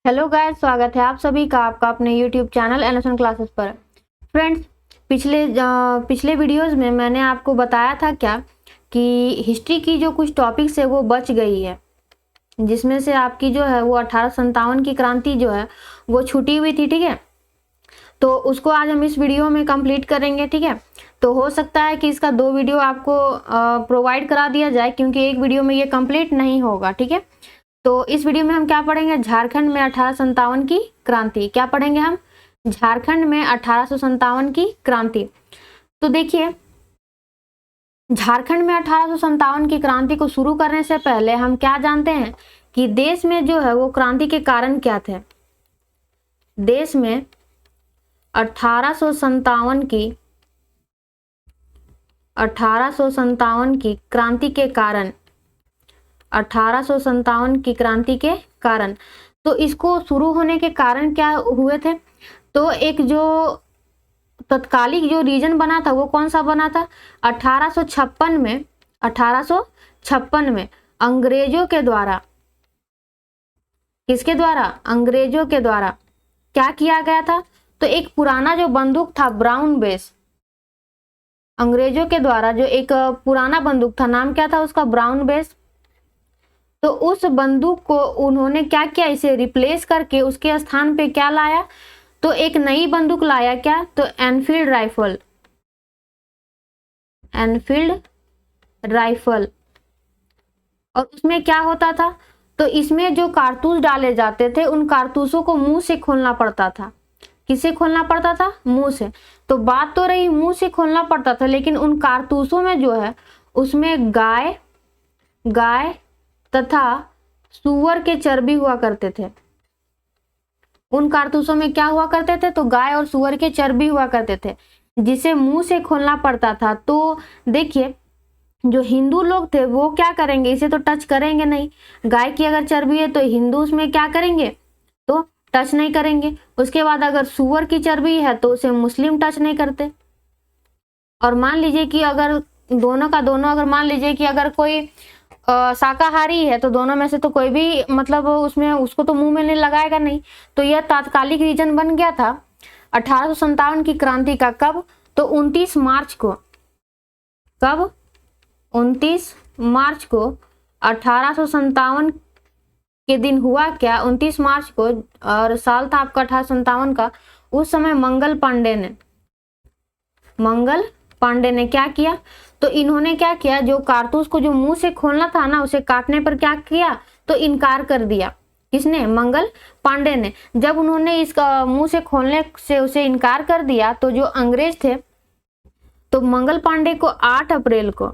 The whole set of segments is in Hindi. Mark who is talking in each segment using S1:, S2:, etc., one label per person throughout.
S1: हेलो गाइस, स्वागत है आप सभी का आपका अपने यूट्यूब चैनल एनएसएन क्लासेस पर। फ्रेंड्स, पिछले वीडियोस में मैंने आपको बताया था क्या कि हिस्ट्री की जो कुछ टॉपिक्स है वो बच गई है, जिसमें से आपकी जो है वो 1857 की क्रांति जो है वो छूटी हुई थी। ठीक है, तो उसको आज हम इस वीडियो में कंप्लीट करेंगे। ठीक है, तो हो सकता है कि इसका 2 वीडियो आपको प्रोवाइड करा दिया जाए, क्योंकि एक वीडियो में ये कंप्लीट नहीं होगा। ठीक है, तो इस वीडियो में हम क्या पढ़ेंगे, झारखंड में 1857 की क्रांति। क्या पढ़ेंगे हम? झारखंड में 1857 की क्रांति। तो देखिए, झारखंड में 1857 की क्रांति को शुरू करने से पहले हम क्या जानते हैं कि देश में जो है वो क्रांति के कारण क्या थे। देश में 1857 की क्रांति के कारण, 1857 की क्रांति के कारण, तो इसको शुरू होने के कारण क्या हुए थे? तो एक जो तत्कालिक जो रीजन बना था वो कौन सा बना था? 1856 में अंग्रेजों के द्वारा, किसके द्वारा? अंग्रेजों के द्वारा क्या किया गया था? तो एक पुराना जो बंदूक था ब्राउन बेस, अंग्रेजों के द्वारा जो एक पुराना बंदूक था, नाम क्या था उसका? Brown base. तो उस बंदूक को उन्होंने क्या किया, इसे रिप्लेस करके उसके स्थान पे क्या लाया? तो एक नई बंदूक लाया। क्या? तो एनफील्ड राइफल। Enfield rifle. और उसमें क्या होता था? तो इसमें जो कारतूस डाले जाते थे उन कारतूसों को मुंह से खोलना पड़ता था। किससे खोलना पड़ता था? मुंह से। तो बात तो रही मुंह से खोलना पड़ता था, लेकिन उन कारतूसों में जो है उसमें गाय तथा सुअर के चर्बी हुआ करते थे। उन कारतूसों में क्या हुआ करते थे? तो गाय और सुअर के चर्बी हुआ करते थे, जिसे मुंह से खोलना पड़ता था। तो देखिए, जो हिंदू लोग थे वो क्या करेंगे, इसे तो टच करेंगे नहीं। गाय की अगर चर्बी है तो हिंदू उसमें क्या करेंगे? तो टच नहीं करेंगे। उसके बाद अगर सुअर की चर्बी है तो उसे मुस्लिम टच नहीं करते। और मान लीजिए कि अगर दोनों का दोनों, अगर मान लीजिए कि अगर कोई शाकाहारी है तो दोनों में से तो कोई भी मतलब उसमें उसको तो मुंह में नहीं लगाएगा नहीं। तो यह तात्कालिक रीजन बन गया था 1857 की क्रांति का। कब? तो 29 मार्च को। कब? 29 मार्च को 1857 के दिन हुआ क्या? 29 मार्च को, और साल था आपका 1857 का। उस समय मंगल पांडे ने क्या किया? तो इन्होंने क्या किया, जो कारतूस को जो मुंह से खोलना था ना, उसे काटने पर क्या किया? तो इनकार कर दिया। किसने? मंगल पांडे ने। जब उन्होंने इसका मुंह से खोलने से उसे इनकार कर दिया, तो जो अंग्रेज थे, तो मंगल पांडे को 8 अप्रैल को,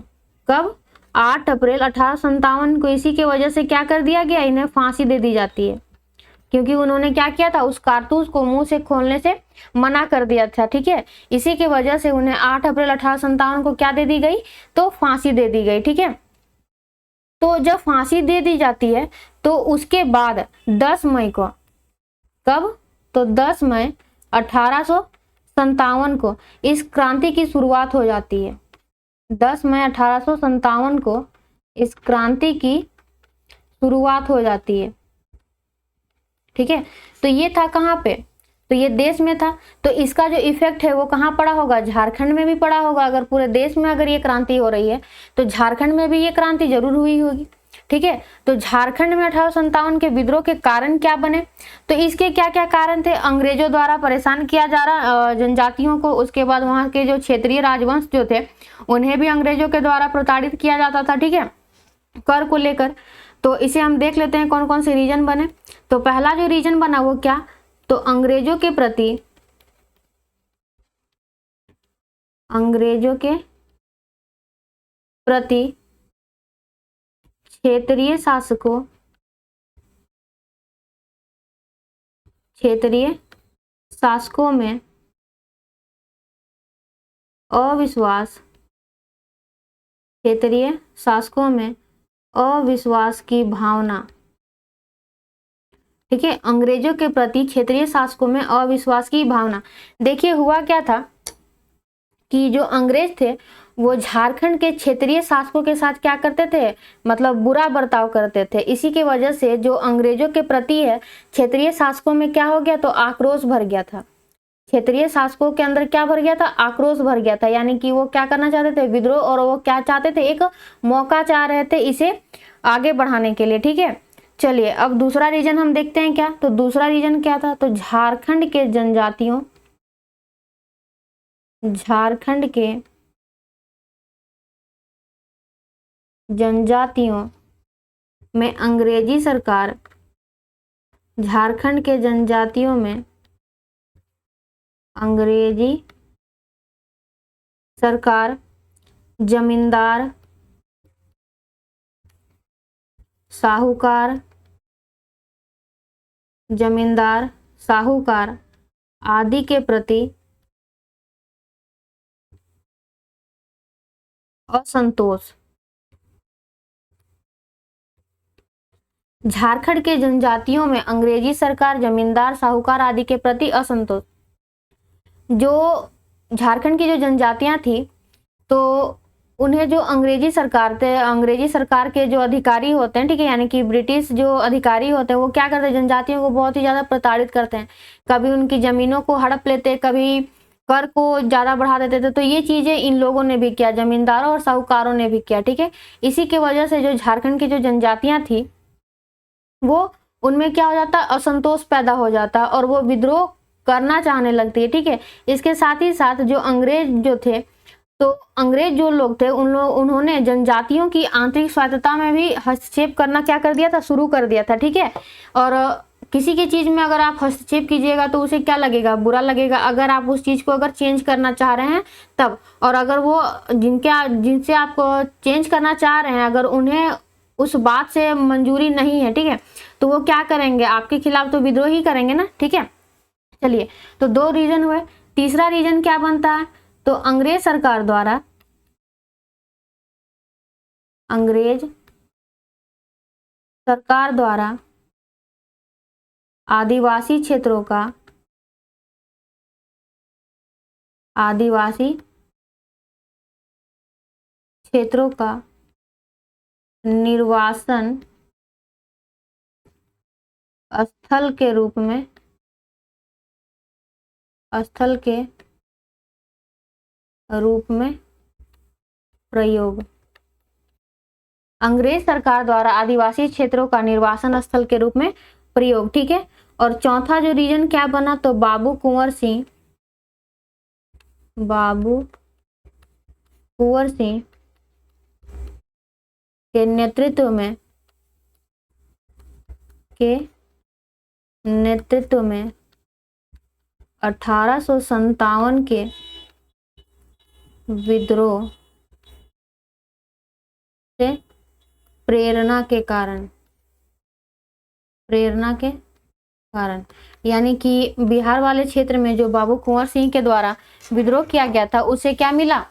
S1: कब? 8 अप्रैल 1857 को इसी के वजह से क्या कर दिया गया, इन्हें फांसी दे दी जाती है, क्योंकि उन्होंने क्या किया था, उस कारतूस को मुंह से खोलने से मना कर दिया था। ठीक है, इसी की वजह से उन्हें 8 अप्रैल 1857 को क्या दे दी गई? तो फांसी दे दी गई। ठीक है, तो जब फांसी दे दी जाती है तो उसके बाद 10 मई को, कब? तो 10 मई 1857 को इस क्रांति की शुरुआत हो जाती है। 10 मई 1857 को इस क्रांति की शुरुआत हो जाती है। ठीक है, तो ये था कहाँ पे? तो ये देश में था। तो इसका जो इफेक्ट है वो कहाँ पड़ा होगा? झारखंड में भी पड़ा होगा। अगर पूरे देश में अगर ये क्रांति हो रही है तो झारखंड में भी ये क्रांति जरूर हुई होगी। ठीक है, तो झारखंड में 1857 के विद्रोह के कारण क्या बने? तो इसके क्या क्या कारण थे? अंग्रेजों द्वारा परेशान किया जा रहा जनजातियों को। उसके बाद वहां के जो क्षेत्रीय राजवंश जो थे उन्हें भी अंग्रेजों के द्वारा प्रताड़ित किया जाता था। ठीक है, कर को लेकर। तो इसे हम देख लेते हैं कौन कौन से रीजन बने। तो पहला जो रीजन बना वो क्या? तो अंग्रेजों के प्रति क्षेत्रीय शासकों में अविश्वास, क्षेत्रीय शासकों में अविश्वास की भावना। ठीक है, अंग्रेजों के प्रति क्षेत्रीय शासकों में अविश्वास की भावना। देखिए हुआ क्या था कि जो अंग्रेज थे वो झारखंड के क्षेत्रीय शासकों के साथ क्या करते थे, मतलब बुरा बर्ताव करते थे। इसी की वजह से जो अंग्रेजों के प्रति है क्षेत्रीय शासकों में क्या हो गया, तो आक्रोश भर गया था। क्षेत्रीय शासकों के अंदर क्या भर गया था, आक्रोश भर गया था। यानी कि वो क्या करना चाहते थे, विद्रोह, और वो क्या चाहते थे, एक मौका चाह रहे थे इसे आगे बढ़ाने के लिए। ठीक है, चलिए अब दूसरा रीजन हम देखते हैं क्या। तो दूसरा रीजन क्या था, तो झारखंड के जनजातियों में अंग्रेजी सरकार, झारखंड के जनजातियों में अंग्रेजी सरकार जमींदार, साहूकार आदि के प्रति असंतोष। झारखंड के जनजातियों में अंग्रेजी सरकार, जमींदार, साहूकार आदि के प्रति असंतोष। जो झारखंड की जो जनजातियां थी, तो उन्हें जो अंग्रेजी सरकार के जो अधिकारी होते हैं, ठीक है, यानी कि ब्रिटिश जो अधिकारी होते हैं, वो क्या करते हैं, जनजातियों को बहुत ही ज्यादा प्रताड़ित करते हैं। कभी उनकी जमीनों को हड़प लेते, कभी कर को ज्यादा बढ़ा देते थे। तो ये चीजें इन लोगों ने भी किया, जमींदारों और साहूकारों ने भी किया। ठीक है, इसी की वजह से जो झारखंड की जो जनजातियां थी, वो उनमें क्या हो जाता, असंतोष पैदा हो जाता और वो विद्रोह करना चाहने लगती है। ठीक है, इसके साथ ही साथ जो अंग्रेज जो थे, तो अंग्रेज जो लोग थे, उन्होंने जनजातियों की आंतरिक स्वायत्तता में भी हस्तक्षेप करना क्या कर दिया था, शुरू कर दिया था। ठीक है, और किसी की चीज में अगर आप हस्तक्षेप कीजिएगा तो उसे क्या लगेगा, बुरा लगेगा। अगर आप उस चीज को अगर चेंज करना चाह रहे हैं तब, और अगर वो जिनसे आप चेंज करना चाह रहे हैं, अगर उन्हें उस बात से मंजूरी नहीं है, ठीक है, तो वो क्या करेंगे, आपके खिलाफ तो विद्रोह ही करेंगे ना। ठीक है, चलिए, तो दो रीजन हुए। तीसरा रीजन क्या बनता है, तो अंग्रेज सरकार द्वारा आदिवासी क्षेत्रों का निर्वासन स्थल के रूप में प्रयोग। अंग्रेज सरकार द्वारा आदिवासी क्षेत्रों का निर्वासन स्थल के रूप में प्रयोग। ठीक है, और चौथा जो रीजन क्या बना, तो बाबू कुंवर सिंह के नेतृत्व में 1857 के विद्रोह से प्रेरणा के कारण, यानी कि बिहार वाले क्षेत्र में जो बाबू कुंवर सिंह के द्वारा विद्रोह किया गया था, उसे क्या मिला,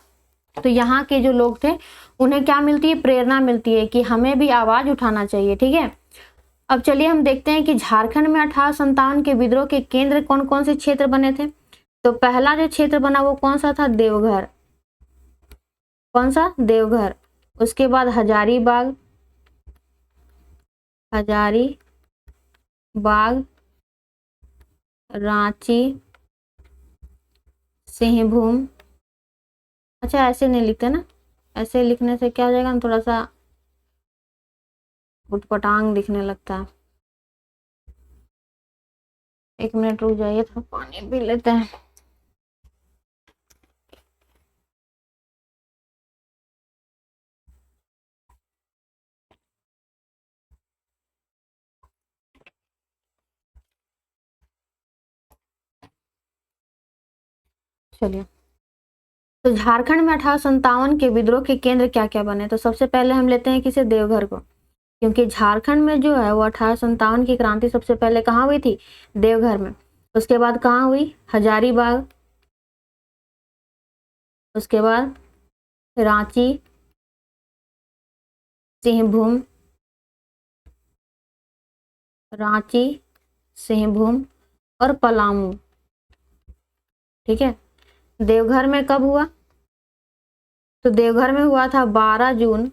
S1: तो यहाँ के जो लोग थे उन्हें क्या मिलती है, प्रेरणा मिलती है कि हमें भी आवाज उठाना चाहिए। ठीक है, अब चलिए हम देखते हैं कि झारखंड में 1857 के विद्रोह के केंद्र कौन कौन से क्षेत्र बने थे। तो पहला जो क्षेत्र बना वो कौन सा था, देवघर। कौन सा, देवघर। उसके बाद हजारीबाग, रांची, सिंहभूम। अच्छा, ऐसे नहीं लिखते ना, ऐसे लिखने से क्या हो जाएगा, थोड़ा सा उटपटांग दिखने लगता है। एक मिनट रुक जाइए, थोड़ा पानी पी लेते हैं। चलिए, तो झारखंड में 1857 के विद्रोह के केंद्र क्या क्या बने। तो सबसे पहले हम लेते हैं किसे, देवघर को, क्योंकि झारखंड में जो है वो 1857 की क्रांति सबसे पहले कहाँ हुई थी, देवघर में। उसके बाद कहाँ हुई, हजारीबाग। उसके बाद रांची, सिंहभूम, और पलामू। ठीक है, देवघर में कब हुआ, तो देवघर में हुआ था 12 जून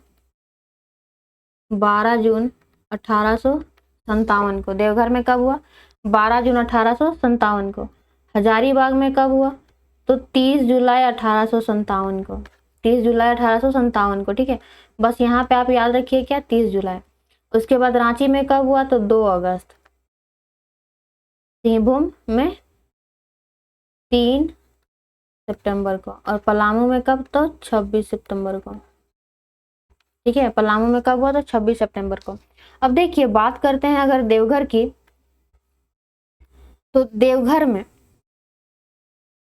S1: 1857 को। देवघर में कब हुआ? 12 जून 1857 को। हजारीबाग में कब हुआ? तो 30 जुलाई 1857 को। 30 जुलाई 1857 को, ठीक है। बस यहाँ पे आप याद रखिए क्या, 30 जुलाई। उसके बाद रांची में कब हुआ? तो 2 अगस्त। सिंहभूम में 3 सितंबर को। और पलामू में कब? तो 26 सितंबर को, ठीक है। पलामू में कब हुआ? तो 26 सितंबर को। अब देखिए बात करते हैं अगर देवघर की, तो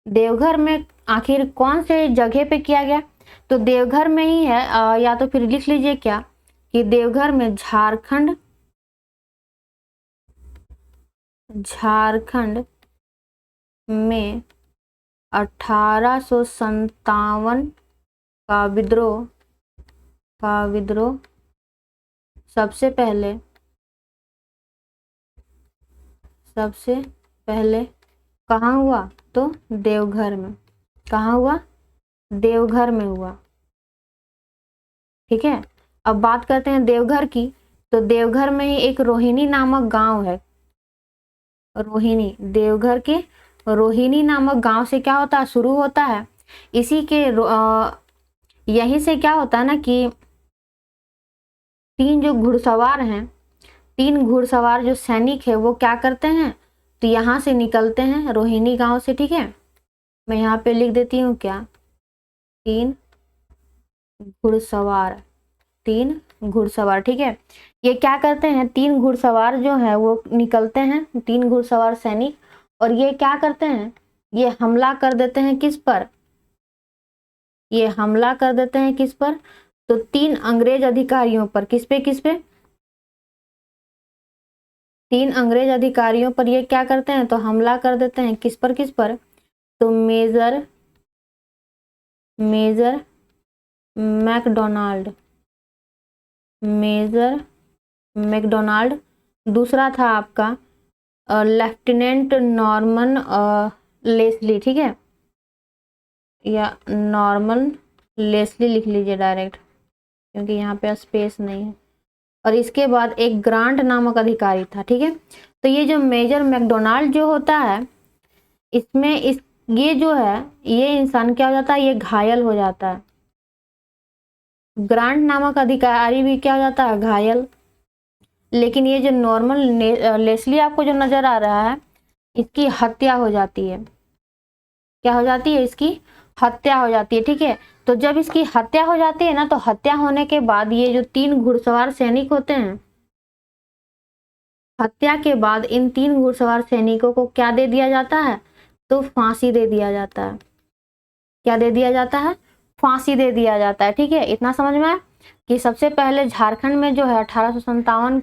S1: देवघर में आखिर कौन से जगह पे किया गया? तो देवघर में ही है, या तो फिर लिख लीजिए क्या कि देवघर में झारखंड में 1857 का विद्रोह सबसे पहले कहाँ हुआ? तो देवघर में। कहाँ हुआ? देवघर में हुआ, ठीक है। अब बात करते हैं देवघर की, तो देवघर में ही एक रोहिणी नामक गांव है। रोहिणी, देवघर के रोहिणी नामक गांव से क्या होता है? शुरू होता है। इसी के यहीं से क्या होता है ना कि 3 जो घुड़सवार हैं, 3 घुड़सवार जो सैनिक है वो क्या करते हैं? तो यहाँ से निकलते हैं रोहिणी गांव से, ठीक है। मैं यहाँ पे लिख देती हूँ क्या, 3 घुड़सवार, ठीक है। ये क्या करते हैं? 3 घुड़सवार जो है वो निकलते हैं, 3 घुड़सवार सैनिक, और ये क्या करते हैं? ये हमला कर देते हैं किस पर? ये हमला कर देते हैं किस पर? तो 3 अंग्रेज अधिकारियों पर। किस पे? 3 अंग्रेज अधिकारियों पर ये क्या करते हैं? तो हमला कर देते हैं। किस पर? तो मेजर मैकडोनाल्ड, दूसरा था आपका लेफ्टिनेंट नॉर्मन लेस्ली, ठीक है, या नॉर्मन लेस्ली लिख लीजिए डायरेक्ट, क्योंकि यहाँ पे स्पेस नहीं है। और इसके बाद एक ग्रांट नामक अधिकारी था, ठीक है। तो ये जो मेजर मैकडोनाल्ड जो होता है, ये जो है, ये इंसान क्या हो जाता है? ये घायल हो जाता है। ग्रांट नामक अधिकारी भी क्या हो जाता है? घायल। लेकिन ये जो नॉर्मल लेस्ली आपको जो नजर आ रहा है, इसकी हत्या हो जाती है। क्या हो जाती है? इसकी हत्या हो जाती है, ठीक है। तो जब इसकी हत्या हो जाती है ना, तो हत्या होने के बाद ये जो 3 घुड़सवार सैनिक होते हैं, हत्या के बाद इन 3 घुड़सवार सैनिकों को क्या दे दिया जाता है? तो फांसी दे दिया जाता है। क्या दे दिया जाता है? फांसी दे दिया जाता है, ठीक है। इतना समझ में आया कि सबसे पहले झारखंड में जो है 1857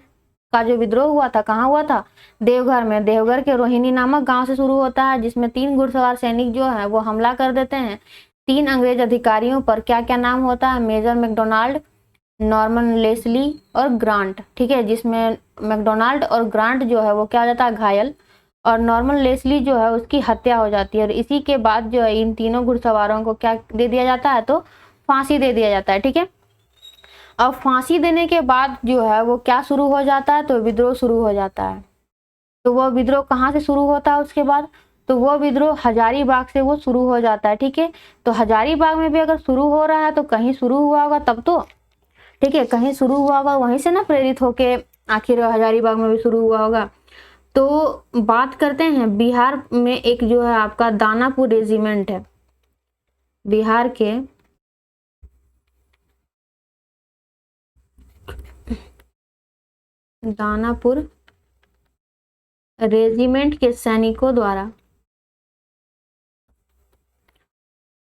S1: का जो विद्रोह हुआ था, कहाँ हुआ था? देवघर में। देवघर के रोहिणी नामक गांव से शुरू होता है, जिसमें 3 घुड़सवार सैनिक जो है वो हमला कर देते हैं 3 अंग्रेज अधिकारियों पर। क्या क्या नाम होता है? मेजर मैकडोनाल्ड, नॉर्मन लेस्ली और ग्रांट, ठीक है। जिसमें मैकडोनाल्ड और ग्रांट जो है वो क्या हो जाता है? घायल, और नॉर्मन लेस्ली जो है उसकी हत्या हो जाती है। और इसी के बाद जो है इन तीनों घुड़सवारों को क्या दे दिया जाता है? तो फांसी दे दिया जाता है, ठीक है। अब फांसी देने के बाद जो है वो क्या शुरू हो जाता है? तो विद्रोह शुरू हो जाता है। तो वह विद्रोह कहाँ से शुरू होता है उसके बाद? तो वो विद्रोह हजारीबाग से वो शुरू हो जाता है, ठीक है। तो हजारीबाग में भी अगर शुरू हो रहा है तो कहीं शुरू हुआ होगा तब तो, ठीक है, कहीं शुरू हुआ होगा, वहीं से ना प्रेरित होके आखिर हजारीबाग में भी शुरू हुआ होगा। तो बात करते हैं बिहार में एक जो है आपका दानापुर रेजिमेंट है। बिहार के दानापुर रेजिमेंट के सैनिकों द्वारा,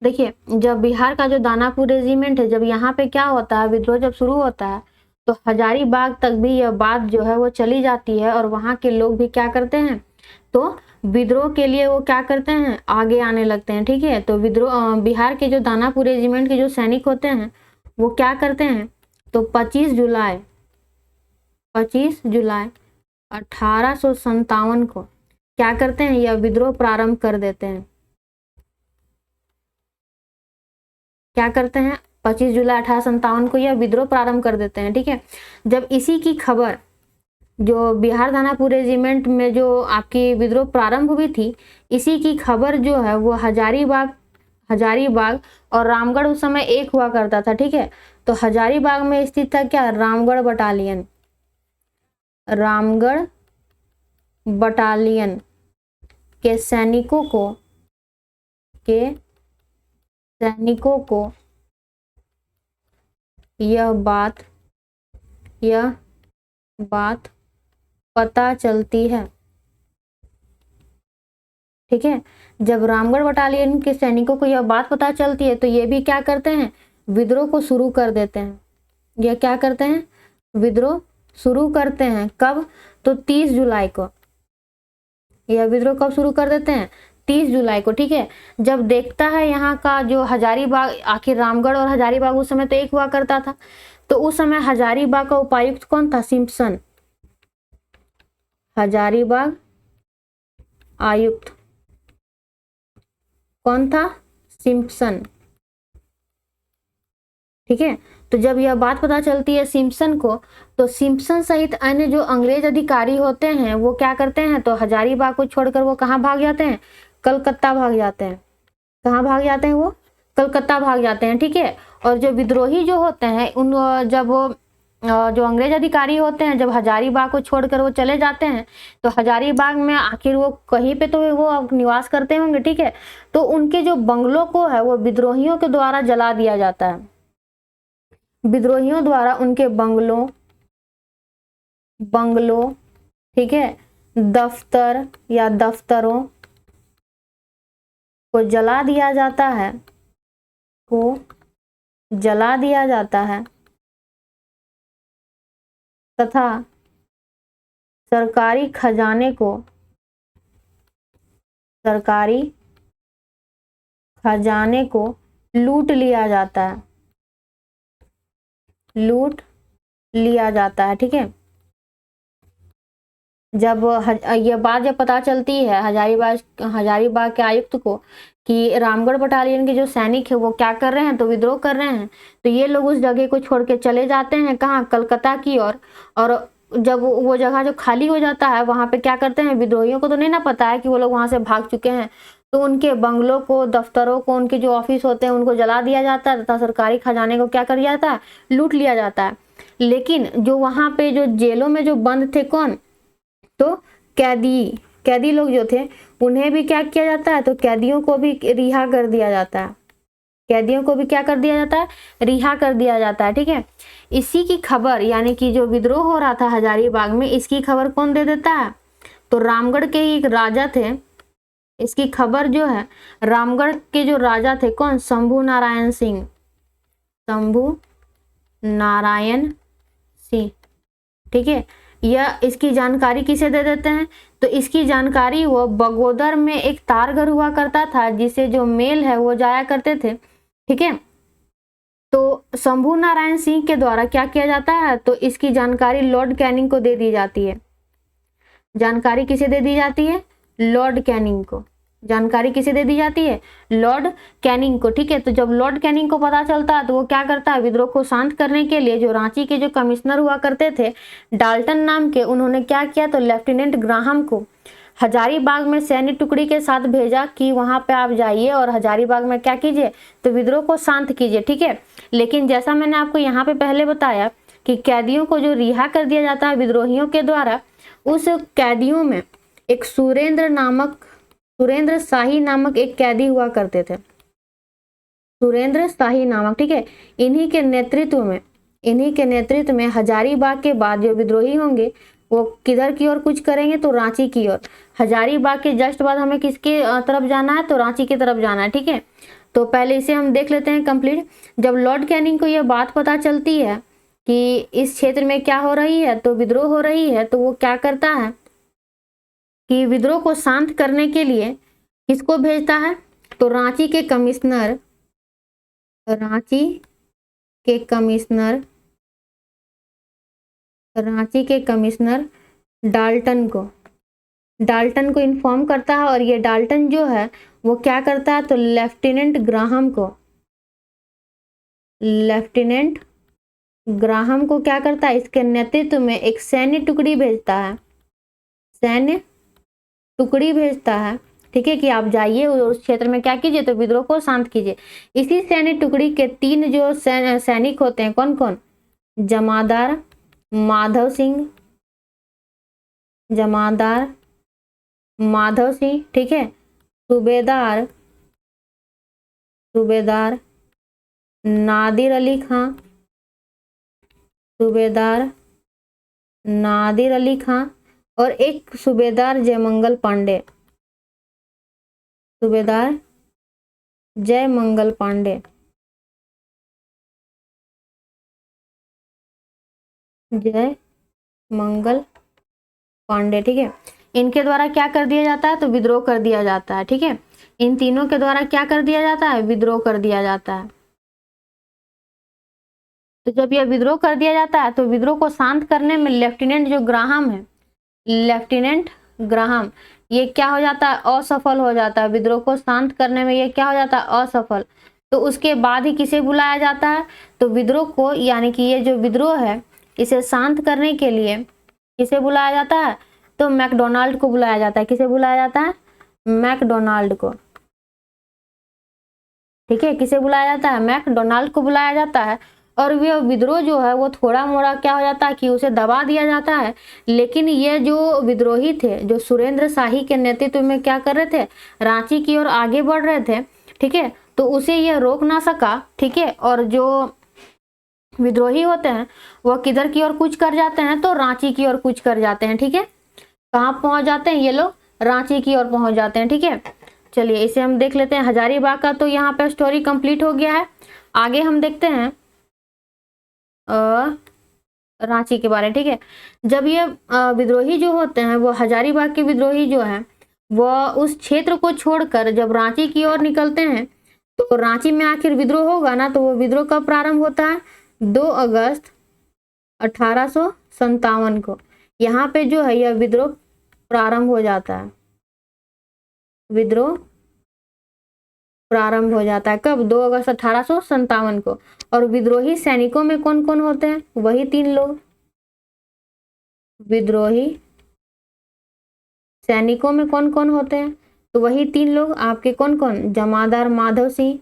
S1: देखिए जब बिहार का जो दानापुर रेजिमेंट है, जब यहाँ पे क्या होता है, विद्रोह जब शुरू होता है, तो हजारीबाग तक भी यह बात जो है वो चली जाती है। और वहाँ के लोग भी क्या करते हैं? तो विद्रोह के लिए वो क्या करते हैं? आगे आने लगते हैं, ठीक है। तो विद्रोह बिहार के जो दानापुर रेजिमेंट के जो सैनिक होते हैं वो क्या करते हैं? तो 25 जुलाई 1857 को क्या करते हैं? यह विद्रोह प्रारंभ कर देते हैं। क्या करते हैं? 25 जुलाई 1857 को यह विद्रोह प्रारंभ कर देते हैं। ठीक है, जब इसी की खबर जो बिहार दानापुर रेजिमेंट में जो आपकी विद्रोह प्रारंभ हुई थी, इसी की खबर जो है वो हजारीबाग और रामगढ़ उस समय एक हुआ करता था। ठीक है, तो हजारीबाग में स्थित था क्या, रामगढ़ बटालियन के सैनिकों को यह बात पता चलती है। ठीक है, जब रामगढ़ बटालियन के सैनिकों को यह बात पता चलती है तो ये भी क्या करते हैं, विद्रोह को शुरू कर देते हैं। यह क्या करते हैं, विद्रोह शुरू करते हैं। कब, तो 30 जुलाई को। यह विद्रोह कब शुरू कर देते हैं, 30 जुलाई को। ठीक है, जब देखता है यहाँ का जो हजारीबाग, आखिर रामगढ़ और हजारीबाग उस समय तो एक हुआ करता था, तो उस समय हजारीबाग का उपायुक्त कौन था, सिम्पसन। हजारीबाग आयुक्त कौन था, सिम्पसन। ठीक है, तो जब यह बात पता चलती है सिम्पसन को, तो सिम्पसन सहित अन्य जो अंग्रेज अधिकारी होते हैं वो क्या करते हैं, तो हजारीबाग को छोड़कर वो कहाँ भाग जाते हैं, कलकत्ता भाग जाते हैं। कहाँ भाग जाते हैं, वो कलकत्ता भाग जाते हैं। ठीक है, और जो विद्रोही जो होते हैं उन जब वो जो अंग्रेज अधिकारी होते हैं जब हजारीबाग को छोड़कर वो चले जाते हैं, तो हजारीबाग में आखिर वो कहीं पे तो वो अब निवास करते होंगे। ठीक है, तो उनके जो बंगलों को है वो विद्रोहियों के द्वारा जला दिया जाता है। विद्रोहियों द्वारा उनके बंगलों, ठीक है, दफ्तर या दफ्तरों को जला दिया जाता है तथा सरकारी खजाने को लूट लिया जाता है। ठीक है, जब यह बात जब पता चलती है हजारीबाग के आयुक्त को कि रामगढ़ बटालियन के जो सैनिक है वो क्या कर रहे हैं, तो विद्रोह कर रहे हैं, तो ये लोग उस जगह को छोड़ के चले जाते हैं कहाँ, कलकत्ता की ओर। और जब वो जगह जो खाली हो जाता है वहां पे क्या करते हैं, विद्रोहियों को तो नहीं ना पता है कि वो लोग वहां से भाग चुके हैं, तो उनके बंगलों को, दफ्तरों को, उनके जो ऑफिस होते हैं उनको जला दिया जाता है तथा सरकारी खजाने को क्या कर दिया जाता है, लूट लिया जाता है। लेकिन जो वहां पे जो जेलों में जो बंद थे कौन, तो कैदी लोग जो थे उन्हें भी क्या किया जाता है, तो कैदियों को भी रिहा कर दिया जाता है। कैदियों को भी क्या कर दिया जाता है, रिहा कर दिया जाता है। ठीक है, इसी की खबर यानी कि जो विद्रोह हो रहा था हजारीबाग में, इसकी खबर कौन दे देता है, तो रामगढ़ के ही एक राजा थे। इसकी खबर जो है रामगढ़ के जो राजा थे कौन, शंभू नारायण सिंह। ठीक है, यह इसकी जानकारी किसे दे देते हैं, तो इसकी जानकारी वो बगोदर में एक तारघर हुआ करता था जिसे जो मेल है वो जाया करते थे। ठीक है, तो शंभू नारायण सिंह के द्वारा क्या किया जाता है, तो इसकी जानकारी लॉर्ड कैनिंग को दे दी जाती है। जानकारी किसे दे दी जाती है, लॉर्ड कैनिंग को। जानकारी किसे दे दी जाती है, लॉर्ड कैनिंग को। ठीक है, तो जब लॉर्ड कैनिंग को पता चलता है तो वो क्या करता है, विद्रोह को शांत करने के लिए जो रांची के जो कमिश्नर हुआ करते थे डाल्टन नाम के, उन्होंने क्या किया, तो लेफ्टिनेंट ग्राहम को हजारीबाग में सैन्य टुकड़ी के साथ भेजा कि वहां पे आप जाइए और हजारीबाग में क्या कीजिए, तो विद्रोह को शांत कीजिए। ठीक है, लेकिन जैसा मैंने आपको यहाँ पे पहले बताया कि कैदियों को जो रिहा कर दिया जाता है विद्रोहियों के द्वारा, उस कैदियों में एक सुरेंद्र शाही नामक एक कैदी हुआ करते थे, सुरेंद्र शाही नामक। ठीक है, इन्हीं के नेतृत्व में हजारीबाग के बाद जो विद्रोही होंगे वो किधर की ओर कुछ करेंगे, तो रांची की ओर। हजारीबाग के जस्ट बाद हमें किसके तरफ जाना है, तो रांची की तरफ जाना है। ठीक है, तो पहले इसे हम देख लेते हैं कंप्लीट। जब लॉर्ड कैनिंग को यह बात पता चलती है कि इस क्षेत्र में क्या हो रही है, तो विद्रोह हो रही है, तो वो क्या करता है कि विद्रोह को शांत करने के लिए किसको भेजता है, तो रांची के कमिश्नर डाल्टन को इन्फॉर्म करता है। और ये डाल्टन जो है वो क्या करता है, तो लेफ्टिनेंट लेफ्टिनेंट ग्राहम को क्या करता है, इसके नेतृत्व में एक सैन्य टुकड़ी भेजता है, सैन्य टुकड़ी भेजता है, ठीक है, कि आप जाइए उस क्षेत्र में क्या कीजिए, तो विद्रोह को शांत कीजिए। इसी सैन्य टुकड़ी के 3 जो सैनिक होते हैं, कौन कौन, जमादार माधव सिंह, जमादार माधव सिंह, ठीक है, सूबेदार सूबेदार नादिर अली खां, सूबेदार नादिर अली खां, और एक सूबेदार जयमंगल पांडे, सूबेदार जयमंगल पांडे, जयमंगल पांडे, ठीक है। इनके द्वारा क्या कर दिया जाता है, तो विद्रोह कर दिया जाता है, ठीक है। इन तीनों के द्वारा क्या कर दिया जाता है, विद्रोह कर दिया जाता है। तो जब यह विद्रोह कर दिया जाता है तो विद्रोह को शांत करने में लेफ्टिनेंट जो ग्राहम है, लेफ्टिनेंट ग्राहम, ये क्या हो जाता है, असफल हो जाता है। विद्रोह को शांत करने में ये क्या हो जाता है, असफल। तो उसके बाद ही किसे बुलाया जाता है, तो विद्रोह को, यानी कि ये जो विद्रोह है इसे शांत करने के लिए किसे बुलाया जाता है, तो मैकडोनाल्ड को बुलाया जाता है। किसे बुलाया जाता है, मैकडोनाल्ड को, ठीक है। किसे बुलाया जाता है, मैकडोनाल्ड को बुलाया जाता है। और वह विद्रोह जो है वो थोड़ा मोड़ा क्या हो जाता है कि उसे दबा दिया जाता है। लेकिन ये जो विद्रोही थे, जो सुरेंद्र शाही के नेतृत्व में क्या कर रहे थे, रांची की ओर आगे बढ़ रहे थे, ठीक है, तो उसे यह रोक ना सका, ठीक है। और जो विद्रोही होते हैं वह किधर की ओर कूच कर जाते हैं, तो रांची की ओर कूच कर जाते हैं, ठीक है। कहाँ पहुंच जाते हैं ये लोग, रांची की ओर पहुंच जाते हैं, ठीक है। चलिए इसे हम देख लेते हैं। हजारीबाग का तो यहाँ पे स्टोरी कंप्लीट हो गया है। आगे हम देखते हैं रांची के बारे में, ठीक है। जब ये विद्रोही जो होते हैं वो हजारीबाग के विद्रोही जो है वह उस क्षेत्र को छोड़कर जब रांची की ओर निकलते हैं, तो रांची में आखिर विद्रोह होगा ना, तो वो विद्रोह कब प्रारंभ होता है, 2 अगस्त 1857 को यहाँ पे जो है यह विद्रोह प्रारंभ हो जाता है। विद्रोह प्रारंभ हो जाता है कब, 2 अगस्त 1857 को। और विद्रोही सैनिकों में कौन कौन होते हैं, वही 3 लोग। विद्रोही सैनिकों में कौन कौन होते हैं, तो वही 3 लोग आपके, कौन कौन, जमादार माधव सिंह,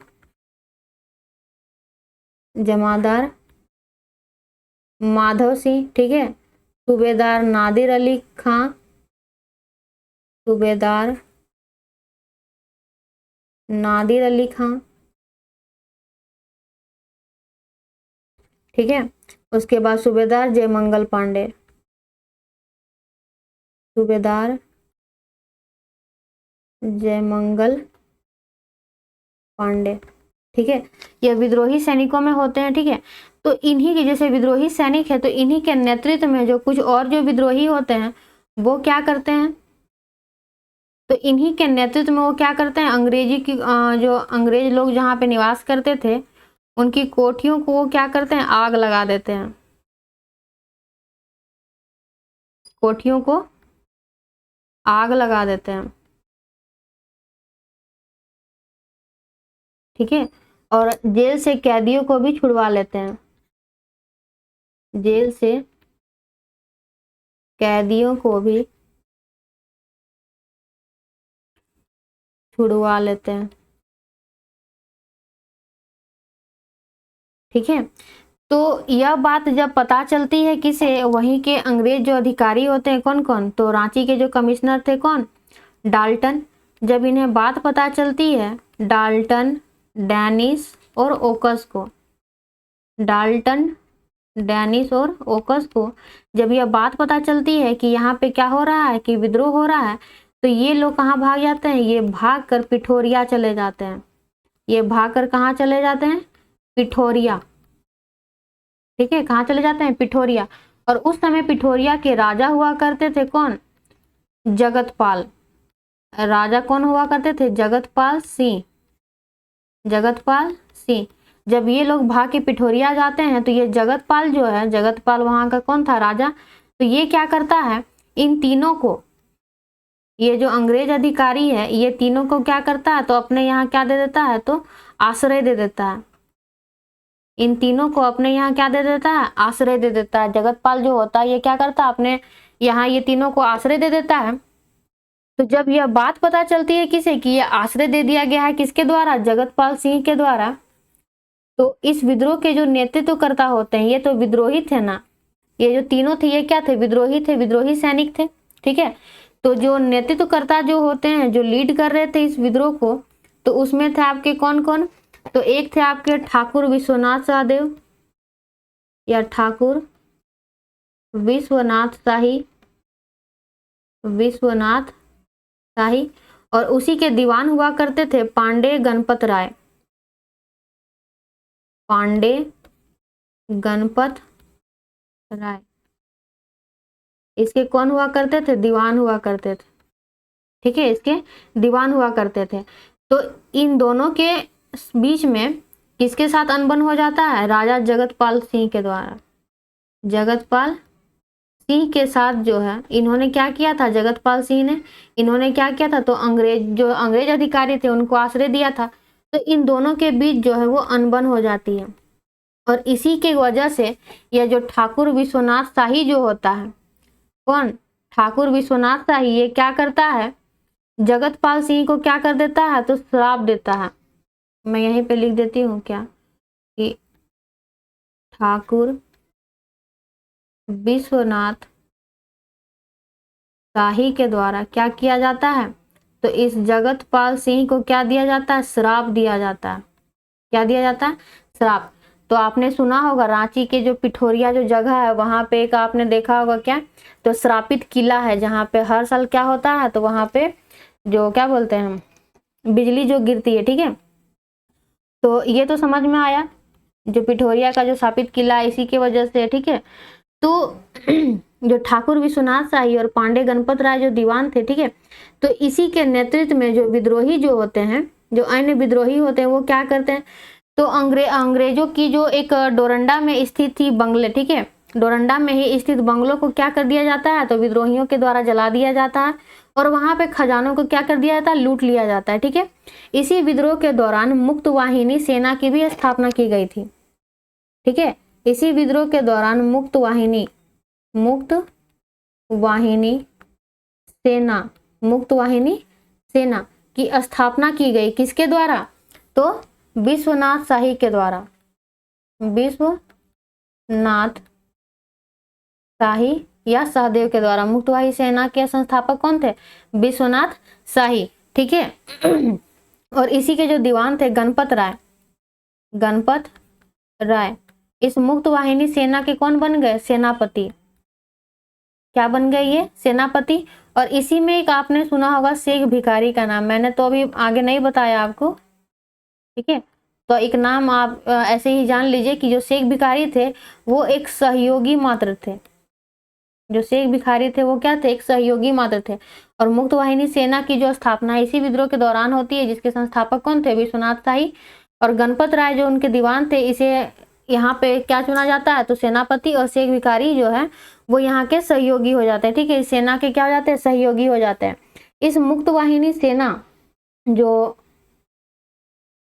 S1: जमादार माधव सिंह, ठीक है, सूबेदार नादिर अली खां, सूबेदार नादिर अली खां, ठीक है। उसके बाद सूबेदार जयमंगल पांडे, सूबेदार जयमंगल पांडे, ठीक है। ये विद्रोही सैनिकों में होते हैं, ठीक है। तो इन्हीं के जैसे विद्रोही सैनिक है तो इन्हीं के नेतृत्व में जो कुछ और जो विद्रोही होते हैं वो क्या करते हैं, तो इन्हीं के नेतृत्व में वो क्या करते हैं, अंग्रेजी की जो अंग्रेज लोग जहाँ पे निवास करते थे उनकी कोठियों को वो क्या करते हैं, आग लगा देते हैं। कोठियों को आग लगा देते हैं, ठीक है। और जेल से कैदियों को भी छुड़वा लेते हैं, जेल से कैदियों को भी छुड़वा लेते हैं, ठीक है। तो यह बात जब पता चलती है किसे, वहीं के अंग्रेज जो अधिकारी होते हैं कौन कौन, तो रांची के जो कमिश्नर थे कौन, डाल्टन। जब इन्हें बात पता चलती है, डाल्टन, डैनिस और ओकस को, डाल्टन, डैनिस और ओकस को जब यह बात पता चलती है कि यहाँ पे क्या हो रहा है, कि विद्रोह हो रहा है, तो ये लोग कहाँ भाग जाते हैं, ये भाग कर पिठोरिया चले जाते हैं। ये भाग कर कहाँ चले जाते हैं, पिठोरिया, ठीक है। कहाँ चले जाते हैं, पिठोरिया। और उस समय पिठोरिया के राजा हुआ करते थे कौन, जगतपाल। राजा कौन हुआ करते थे, जगतपाल सिंह, जगतपाल सिंह। जब ये लोग भाग के पिठोरिया जाते हैं तो ये जगतपाल जो है, जगतपाल वहां का कौन था, राजा। तो ये क्या करता है, इन तीनों को, ये जो अंग्रेज अधिकारी है ये तीनों को क्या करता है, तो अपने यहाँ क्या दे देता है, तो आश्रय दे देता है, इन तीनों को अपने यहाँ क्या दे देता है, आश्रय दे देता है। जगतपाल जो होता है ये क्या करता है, अपने यहाँ ये तीनों को आश्रय दे देता है। तो जब यह बात पता चलती है किसे, कि ये आश्रय दे दिया गया है किसके द्वारा, जगतपाल सिंह के द्वारा, तो इस विद्रोह के जो नेतृत्व करता होते हैं, ये तो विद्रोही थे ना, ये जो तीनों थे ये क्या थे, विद्रोही थे, विद्रोही सैनिक थे, ठीक है। तो जो नेतृत्वकर्ता जो होते हैं, जो लीड कर रहे थे इस विद्रोह को, तो उसमें थे आपके कौन कौन, तो एक थे आपके ठाकुर विश्वनाथ सहदेव या ठाकुर विश्वनाथ शाही, विश्वनाथ शाही, और उसी के दीवान हुआ करते थे पांडे गणपत राय, पांडे गणपत राय, इसके कौन हुआ करते थे, दीवान हुआ करते थे, ठीक है, इसके दीवान हुआ करते थे। तो इन दोनों के बीच में किसके साथ अनबन हो जाता है, राजा जगतपाल सिंह के द्वारा। जगतपाल सिंह के साथ जो है, इन्होंने क्या किया था, जगतपाल सिंह ने, इन्होंने क्या किया था, तो अंग्रेज अधिकारी थे उनको आश्रय दिया था। तो इन दोनों के बीच जो है वो अनबन हो जाती है, और इसी के वजह से यह जो ठाकुर विश्वनाथ शाही जो होता है, कौन, ठाकुर विश्वनाथ शाही, ये क्या करता है, जगतपाल सिंह को क्या कर देता है, तो श्राप देता है। मैं यहीं पे लिख देती हूँ क्या, कि ठाकुर विश्वनाथ शाही के द्वारा क्या किया जाता है, तो इस जगतपाल सिंह को क्या दिया जाता है, श्राप दिया जाता है। क्या दिया जाता है, श्राप। तो आपने सुना होगा रांची के जो पिठोरिया जो जगह है, वहां पे एक आपने देखा होगा क्या, तो श्रापित किला है, जहाँ पे हर साल क्या होता है, तो वहां पे जो क्या बोलते हैं, बिजली जो गिरती है, ठीक है। तो ये तो समझ में आया, जो पिठोरिया का जो स्थापित किला है इसी के वजह से, ठीक है। तो जो ठाकुर विश्वनाथ शाही और पांडे गणपत राय जो दीवान थे, ठीक है, तो इसी के नेतृत्व में जो विद्रोही जो होते हैं, जो अन्य विद्रोही होते हैं, वो क्या करते हैं, तो अंग्रेजों की जो एक डोरंडा में स्थित थी बंगले, ठीक है, डोरंडा में ही स्थित बंगलों को क्या कर दिया जाता है, तो विद्रोहियों के द्वारा जला दिया जाता है, और वहां पे खजानों को क्या कर दिया जाता है, लूट लिया जाता है, ठीक है। इसी विद्रोह के दौरान मुक्त वाहिनी सेना की भी स्थापना की गई थी, ठीक है। इसी विद्रोह के दौरान मुक्त वाहिनी सेना की स्थापना की गई, किसके द्वारा, तो विश्वनाथ शाही के द्वारा, विश्वनाथ शाही या सहदेव के द्वारा। मुक्तवाही सेना के संस्थापक कौन थे, विश्वनाथ शाही, ठीक है। और इसी के जो दीवान थे गणपत राय, इस मुक्त वाहिनी सेना के कौन बन गए, सेनापति। क्या बन गए ये, सेनापति। और इसी में एक आपने सुना होगा शेख भिखारी का नाम, मैंने तो अभी आगे नहीं बताया आपको, ठीक है। तो एक नाम आप ऐसे ही जान लीजिए कि जो शेख भिखारी थे वो एक सहयोगी मात्र थे, जो शेख भिखारी थे वो क्या थे, एक सहयोगी मात्र थे। और मुक्त वाहिनी सेना की जो स्थापना इसी विद्रोह के दौरान होती है, जिसके संस्थापक कौन थे, विश्वनाथ शाही, और गणपत राय जो उनके दीवान थे, इसे यहाँ पे क्या चुना जाता है, तो सेनापति, और शेख भिखारी जो है वो यहाँ के सहयोगी हो जाते हैं, ठीक है। इस सेना के क्या हो जाते हैं, सहयोगी हो जाते हैं। इस मुक्त वाहिनी सेना जो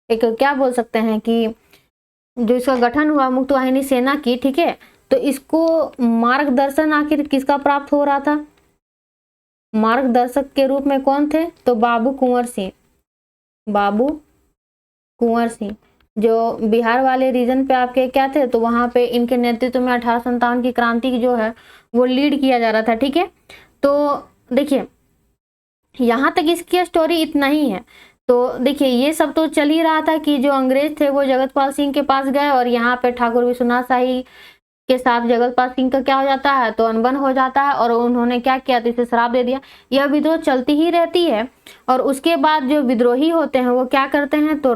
S1: एक क्या बोल सकते हैं कि जो इसका गठन हुआ मुक्त वाहिनी सेना की, ठीक है, तो इसको मार्गदर्शन आखिर किसका प्राप्त हो रहा था, मार्गदर्शक के रूप में कौन थे, तो बाबू कुंवर सिंह जो बिहार वाले रीजन पे आपके क्या थे, तो वहां पे इनके नेतृत्व में 1857 की क्रांति जो है वो लीड किया जा रहा था, ठीक है। तो देखिए यहाँ तक इसकी स्टोरी इतना ही है। तो देखिए ये सब तो चल ही रहा था कि जो अंग्रेज थे वो जगतपाल सिंह के पास गए, और यहाँ पे ठाकुर विश्वनाथ शाही के साथ जगतपाल सिंह का क्या हो जाता है, तो अनबन हो जाता है, और उन्होंने क्या किया, तो इसे श्राप दे दिया। यह विद्रोह चलती ही रहती है, और उसके बाद जो विद्रोही होते हैं वो क्या करते हैं, तो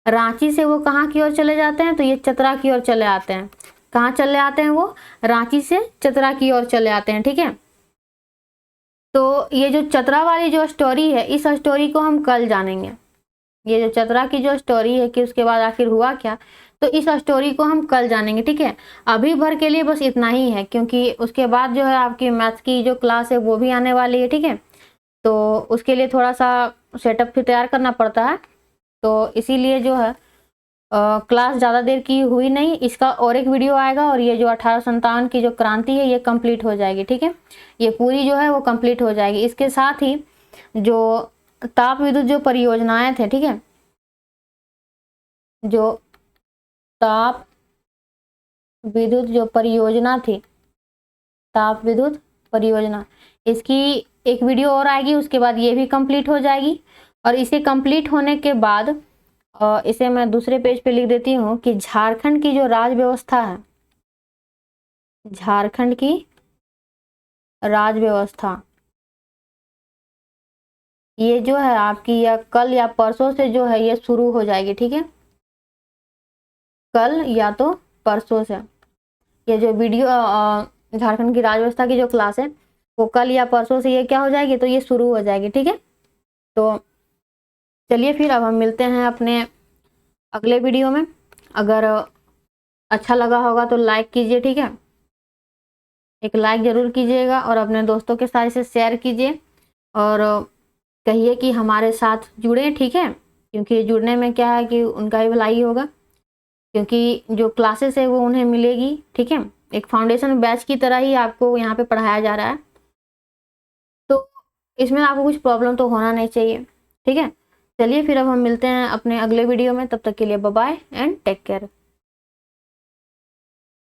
S1: रांची से वो कहाँ की ओर चले जाते हैं, तो ये चतरा की ओर चले आते हैं। कहाँ चले आते हैं, वो रांची से चतरा की ओर चले आते हैं, ठीक है। तो ये जो चतरा वाली जो स्टोरी है, इस स्टोरी को हम कल जानेंगे। ये जो चतरा की जो स्टोरी है कि उसके बाद आखिर हुआ क्या, तो इस स्टोरी को हम कल जानेंगे, ठीक है। अभी भर के लिए बस इतना ही है, क्योंकि उसके बाद जो है आपकी मैथ्स की जो क्लास है वो भी आने वाली है, ठीक है। तो उसके लिए थोड़ा सा सेटअप फिर तैयार करना पड़ता है, तो इसीलिए जो है क्लास ज़्यादा देर की हुई नहीं, इसका और एक वीडियो आएगा और ये जो 1857 की जो क्रांति है ये कंप्लीट हो जाएगी। ठीक है, ये पूरी जो है वो कंप्लीट हो जाएगी। इसके साथ ही जो ताप विद्युत जो परियोजनाएं थे, ठीक है, जो ताप विद्युत जो परियोजना थी, ताप विद्युत परियोजना, इसकी एक वीडियो और आएगी, उसके बाद ये भी कंप्लीट हो जाएगी। और इसे कंप्लीट होने के बाद इसे मैं दूसरे पेज पे लिख देती हूँ कि झारखंड की जो राज व्यवस्था है, झारखंड की राज व्यवस्था, ये जो है आपकी या कल या परसों से जो है ये शुरू हो जाएगी। ठीक है, कल या तो परसों से ये जो वीडियो झारखंड की राज व्यवस्था की जो क्लास है वो कल या परसों से ये क्या हो जाएगी, तो ये शुरू हो जाएगी। ठीक है, तो चलिए फिर अब हम मिलते हैं अपने अगले वीडियो में। अगर अच्छा लगा होगा तो लाइक कीजिए। ठीक है, एक लाइक जरूर कीजिएगा और अपने दोस्तों के साथ इसे शेयर कीजिए और कहिए कि हमारे साथ जुड़े। ठीक है, क्योंकि जुड़ने में क्या है कि उनका भी भलाई होगा, क्योंकि जो क्लासेस है वो उन्हें मिलेगी। ठीक है, एक फाउंडेशन बैच की तरह ही आपको यहाँ पे पढ़ाया जा रहा है, तो इसमें आपको कुछ प्रॉब्लम तो होना नहीं चाहिए। ठीक है, चलिए फिर अब हम मिलते हैं अपने अगले वीडियो में, तब तक के लिए bye bye and take care.